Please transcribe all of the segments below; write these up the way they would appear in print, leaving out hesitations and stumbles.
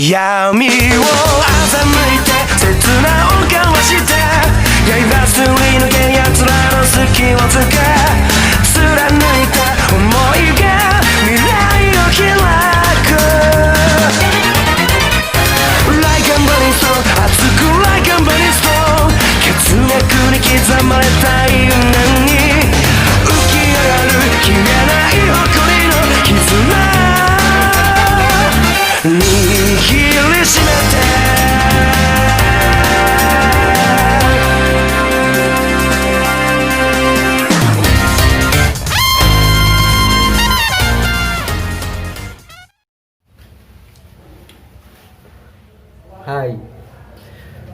闇を欺いて切なを交わして刃すり抜け奴らの隙をつけ貫いた想いが未来を開く Like a burning stone 熱く Like a burning stone 血脈に刻まれた因縁に浮き上がる消えない誇りの絆握りしめてHai,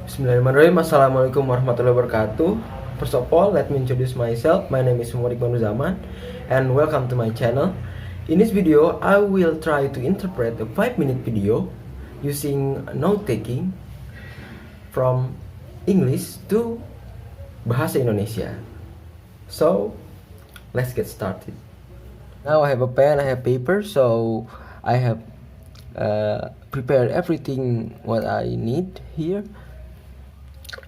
Bismillahirrahmanirrahim. Assalamualaikum warahmatullahi wabarakatuh. First of all, let me introduce myself. My name is Muhammad Iqbal Zaman, and welcome to my channel. In this video, I will try to interpret a 5-minute video using note-taking from English to Bahasa Indonesia. So, let's get started. Now I have a pen, I have paper, so I have prepared everything what I need here,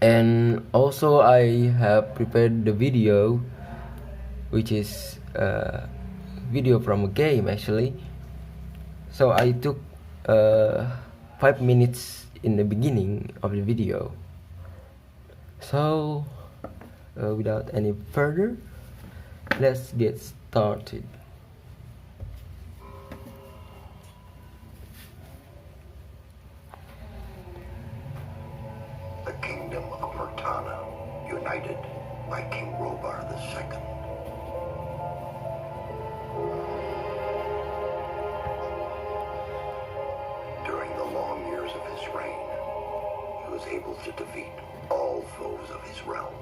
and also I have prepared the video, which is video from a game actually. So I took 5 minutes in the beginning of the video. So without any further, let's get started. The kingdom of Murtana, united by King Robar II. During the long years of his reign, he was able to defeat all foes of his realm.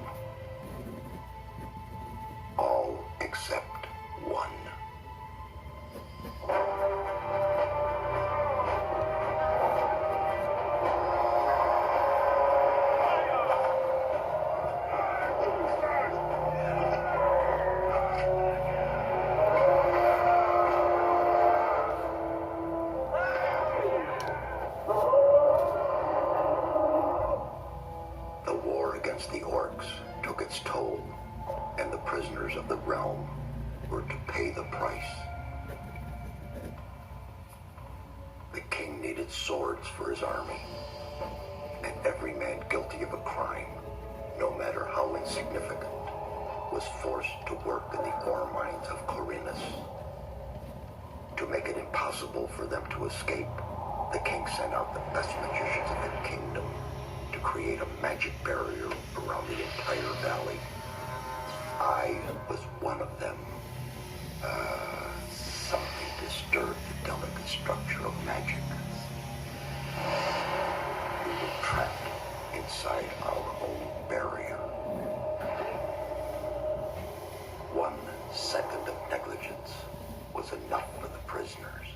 All except one. The orcs took its toll, and the prisoners of the realm were to pay the price. The king needed swords for his army, and every man guilty of a crime, no matter how insignificant, was forced to work in the ore mines of Corinus. To make it impossible for them to escape, the king sent out the best magicians of the kingdom to create a magic barrier around the entire valley. I was one of them. Something disturbed the delicate structure of magic. We were trapped inside our own barrier. 1 second of negligence was enough for the prisoners.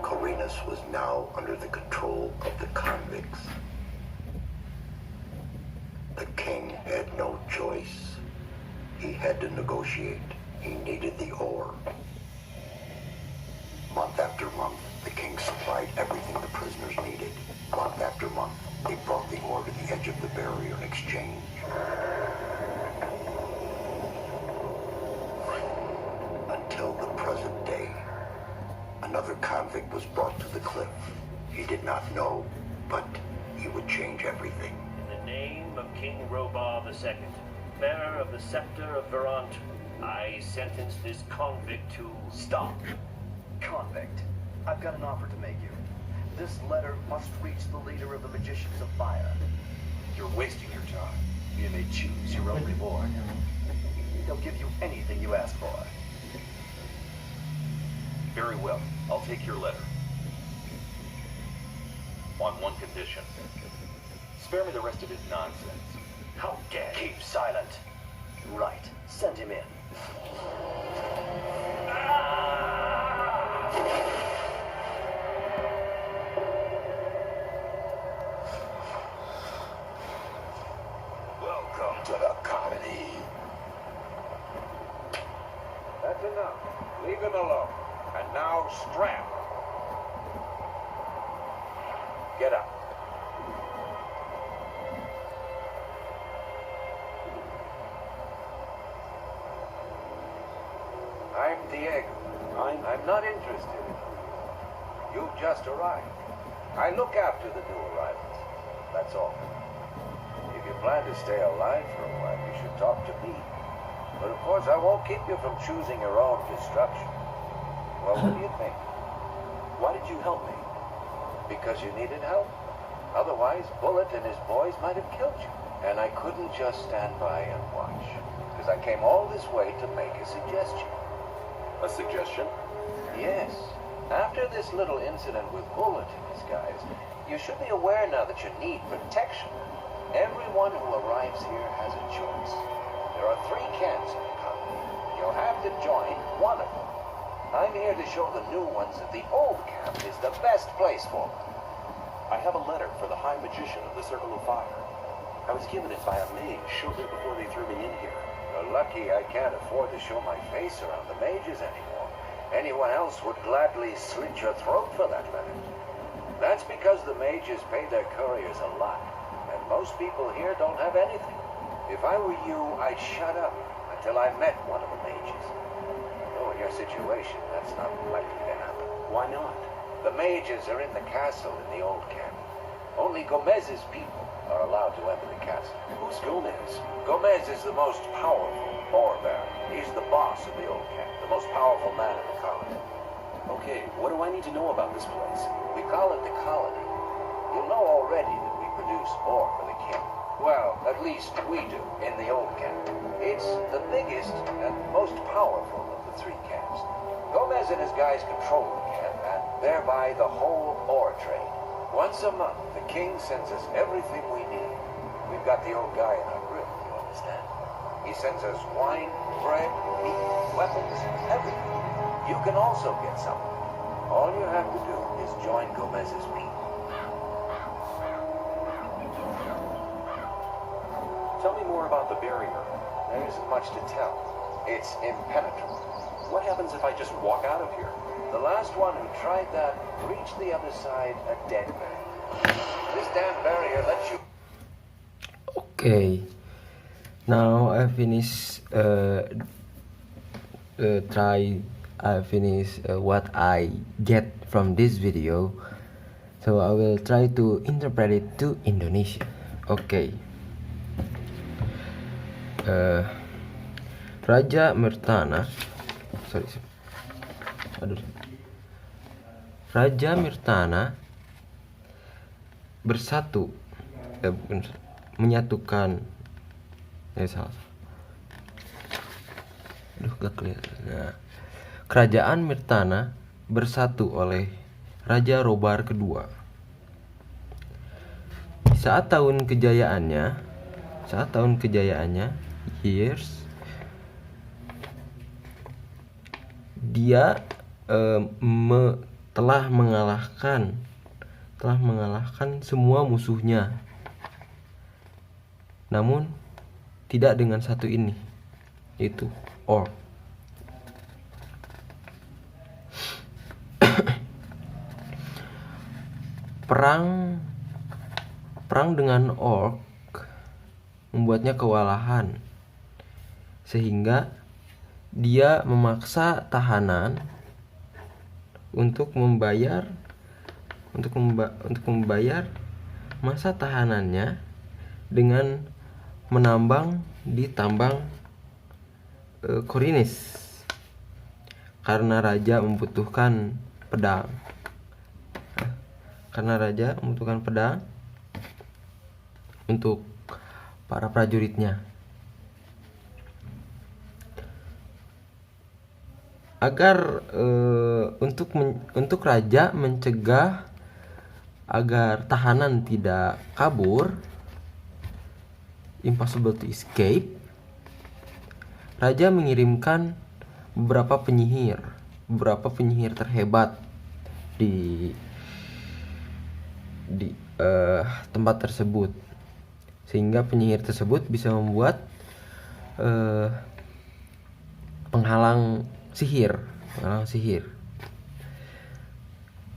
Corinus was now under the control of the convicts. The king had no choice. He had to negotiate. He needed the ore. Month after month, the king supplied everything the prisoners needed. Month after month, they brought the ore to the edge of the barrier in exchange. Until the present day, another convict was brought to the cliff. He did not know, but he would change everything. Name of King Robar II, bearer of the scepter of Verant, I sentence this convict to stop. Convict, I've got an offer to make you. This letter must reach the leader of the Magicians of Fire. You're wasting your time. You may choose your own reward. He'll give you anything you ask for. Very well, I'll take your letter. On one condition. Spare me the rest of his nonsense. How dare you? Keep silent. Right. Send him in. Welcome to the comedy. That's enough. Leave him alone. And now strap. Get out. I'm Diego. I'm not interested in you. You've just arrived. I look after the new arrivals. That's all. If you plan to stay alive for a while, you should talk to me. But of course, I won't keep you from choosing your own destruction. Well, what do you think? Why did you help me? Because you needed help. Otherwise, Bullet and his boys might have killed you. And I couldn't just stand by and watch. Because I came all this way to make a suggestion. A suggestion? Yes. After this little incident with Bullet and his guys, you should be aware now that you need protection. Everyone who arrives here has a choice. There are 3 camps in the colony. You'll have to join one of them. I'm here to show the new ones that the old camp is the best place for them. I have a letter for the High Magician of the Circle of Fire. I was given it by a mage shortly before they threw me in here. You're lucky I can't afford to show my face around the mages anymore. Anyone else would gladly slit your throat for that letter. That's because the mages pay their couriers a lot, and most people here don't have anything. If I were you, I'd shut up until I met one of the mages. Though in your situation, that's not likely to happen. Why not? The mages are in the castle in the old camp. Only Gomez's people are allowed to enter the castle. Who's Gomez? Gomez is the most powerful ore baron. He's the boss of the old camp, the most powerful man in the colony. Okay, what do I need to know about this place? We call it the colony. You'll know already that we produce ore for the king. Well, at least we do in the old camp. It's the biggest and most powerful of the 3 camps. Gomez and his guys control the camp and thereby the whole ore trade. Once a month, the king sends us everything we need. We've got the old guy in our grill, you understand? He sends us wine, bread, meat, weapons, everything. You can also get something. All you have to do is join Gomez's people. Tell me more about the barrier. There isn't much to tell. It's impenetrable. What happens if I just walk out of here? The last one who tried that reached the other side a dead man. This damn barrier lets you... Okay, now I finish what I get from this video, so I will try to interpret it to Indonesia. Okay. Raja Mirtana, Raja Mirtana bersatu, menyatukan, salah. Gak kelihatan. Nah, kerajaan Mirtana bersatu oleh Raja Robar kedua. Saat tahun kejayaannya, years, dia telah mengalahkan semua musuhnya. Namun tidak dengan satu ini, yaitu orc. Perang dengan orc membuatnya kewalahan, sehingga dia memaksa tahanan untuk membayar masa tahanannya dengan menambang di tambang Korinis, karena raja membutuhkan pedang. Untuk para prajuritnya, agar untuk raja mencegah agar tahanan tidak kabur, impossible to escape, raja mengirimkan beberapa penyihir terhebat di tempat tersebut, sehingga penyihir tersebut bisa membuat penghalang sihir.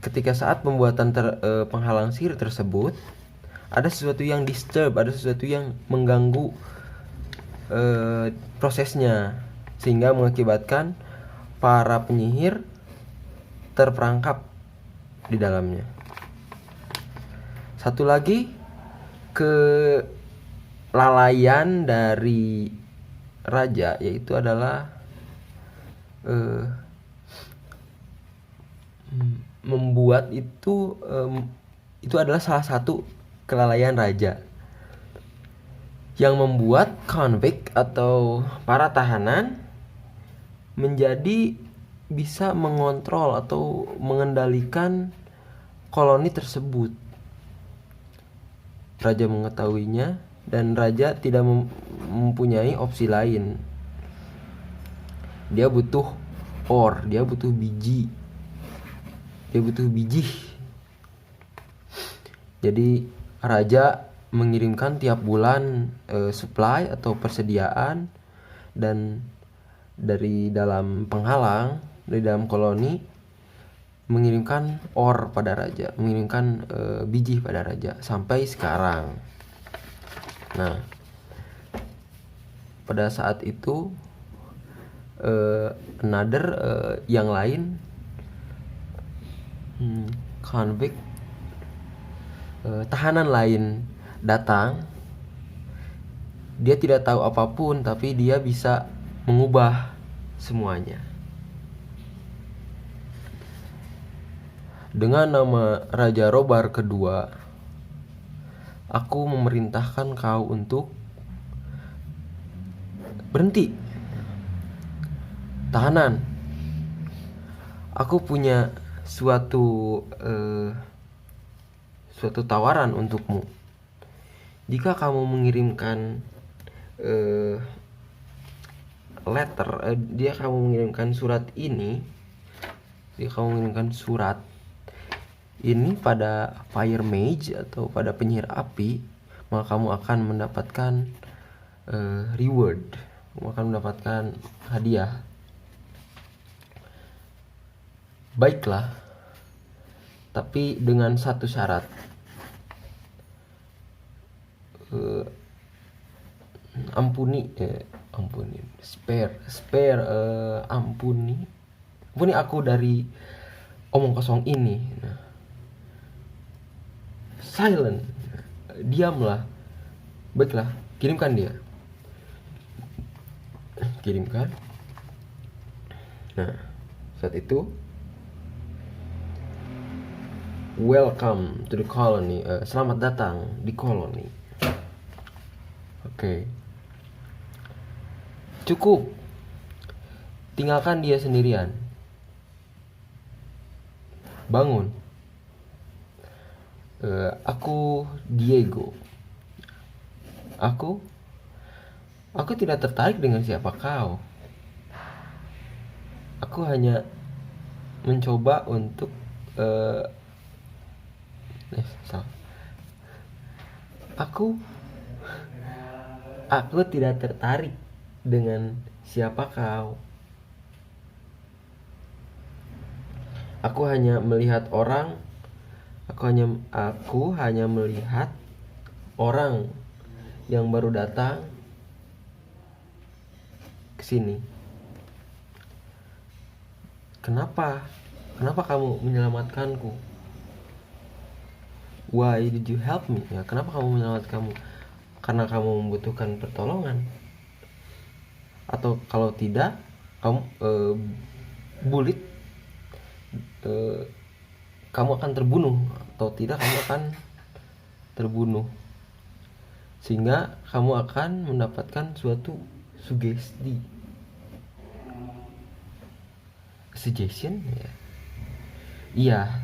ketika saat pembuatan penghalang sihir tersebut ada sesuatu yang disturb, ada sesuatu yang mengganggu prosesnya, sehingga mengakibatkan para penyihir terperangkap di dalamnya. Satu lagi, kelalaian dari raja yaitu adalah membuat itu adalah salah satu kelalaian raja yang membuat convict atau para tahanan menjadi bisa mengontrol atau mengendalikan koloni tersebut. Raja mengetahuinya dan raja tidak mempunyai opsi lain. Dia butuh ore, dia butuh biji. Jadi raja mengirimkan tiap bulan supply atau persediaan, dan dari dalam penghalang, dari dalam koloni mengirimkan ore pada raja, mengirimkan biji pada raja sampai sekarang. Nah, pada saat itu yang lain convict, tahanan lain datang. Dia tidak tahu apapun, tapi dia bisa mengubah semuanya. Dengan nama Raja Robar kedua, aku memerintahkan kau untuk berhenti. Tahanan, aku punya suatu tawaran untukmu. Jika kamu mengirimkan kamu mengirimkan surat ini, pada Fire Mage atau pada penyihir api, maka kamu akan mendapatkan reward, kamu akan mendapatkan hadiah. Baiklah, tapi dengan satu syarat. Ampuni aku dari omong kosong ini. Nah, silent, diamlah. Baiklah, kirimkan dia. Kirimkan. Nah, saat itu, welcome to the colony. Selamat datang di koloni. Oke. Cukup. Tinggalkan dia sendirian. Bangun. Aku Diego. Aku tidak tertarik dengan siapa kau. Aku hanya mencoba untuk Aku tidak tertarik dengan siapa kau. Aku hanya melihat orang. Aku hanya melihat orang yang baru datang ke sini. Kenapa kamu menyelamatkanku? Why did you help me? Ya, kenapa kamu menyelamatkanku? Karena kamu membutuhkan pertolongan, atau kalau tidak kamu bulit, kamu akan terbunuh, atau tidak kamu akan terbunuh, sehingga kamu akan mendapatkan suatu suggestion ya. Iya.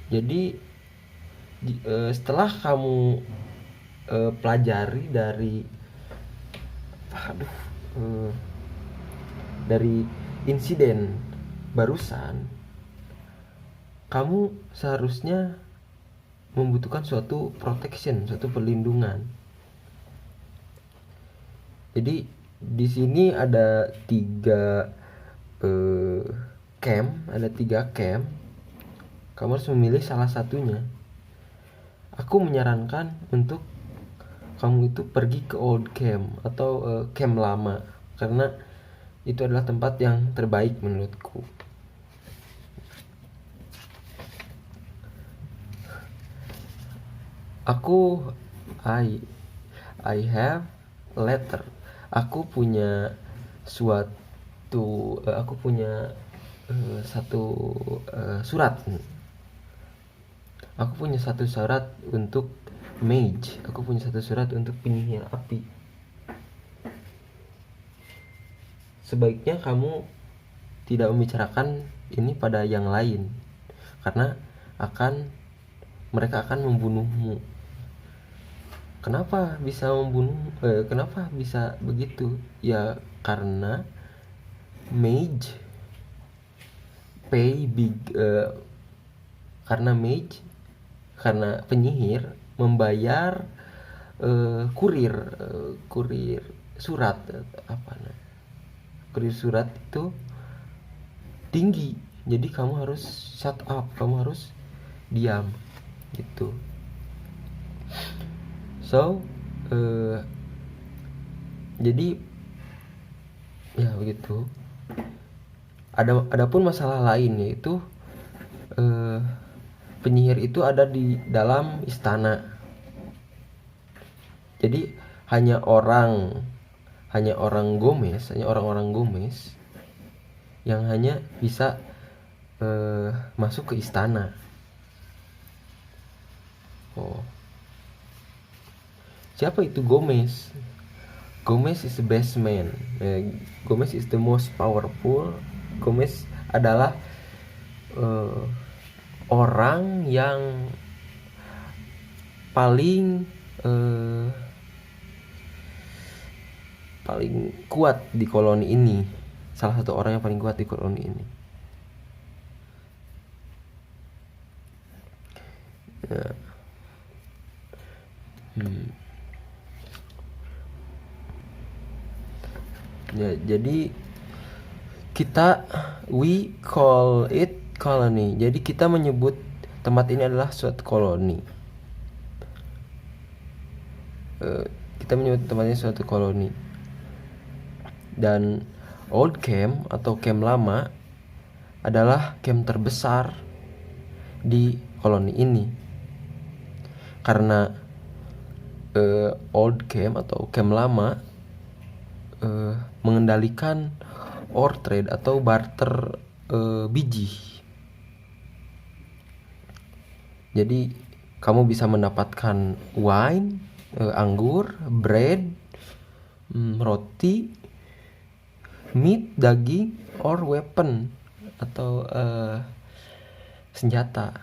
Jadi setelah kamu pelajari dari insiden barusan, kamu seharusnya membutuhkan suatu protection, suatu perlindungan. Jadi di sini ada camp, ada 3 camp. Kamu harus memilih salah satunya. Aku menyarankan untuk kamu itu pergi ke old camp atau camp lama, karena itu adalah tempat yang terbaik menurutku. I have letter. Aku punya surat. Aku punya satu surat untuk mage. Aku punya satu surat untuk penyihir api. Sebaiknya kamu tidak membicarakan ini pada yang lain, karena mereka akan membunuhmu. Kenapa bisa membunuh? Kenapa bisa begitu? Ya karena mage karena penyihir membayar kurir surat kurir surat itu tinggi, jadi kamu harus shut up, kamu harus diam gitu. Jadi ya begitu. Adapun masalah lain, yaitu penyihir itu ada di dalam istana. Jadi hanya orang-orang Gomez yang hanya bisa masuk ke istana. Siapa itu Gomez? Gomez is the best man. Gomez is the most powerful. Gomez adalah orang yang paling kuat di koloni ini. Salah satu orang yang paling kuat di koloni ini. Ya, jadi we call it colony. Jadi kita menyebut tempat ini adalah suatu koloni. Kita menyebut tempat ini suatu koloni. Dan old camp atau camp lama adalah camp terbesar di koloni ini. Karena old camp atau camp lama mengendalikan ore trade atau barter biji. Jadi kamu bisa mendapatkan wine, anggur, bread, roti, meat, daging, or weapon atau senjata.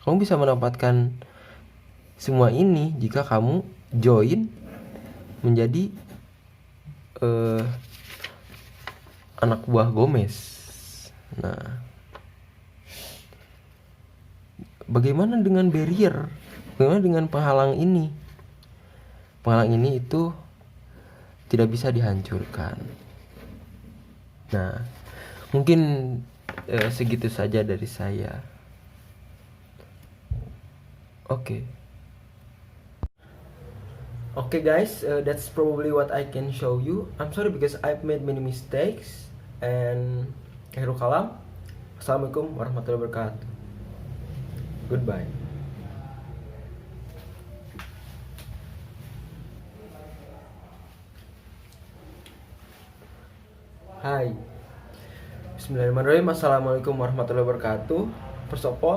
Kamu bisa mendapatkan semua ini jika kamu join menjadi anak buah Gomez. Nah, bagaimana dengan barrier? Bagaimana dengan penghalang ini? Penghalang ini itu tidak bisa dihancurkan. Nah, mungkin segitu saja dari saya. Okay guys, that's probably what I can show you. I'm sorry because I've made many mistakes. And akhirul kalam. Assalamualaikum warahmatullahi wabarakatuh. Goodbye. Hai. Bismillahirrahmanirrahim. Assalamualaikum warahmatullahi wabarakatuh. First of all,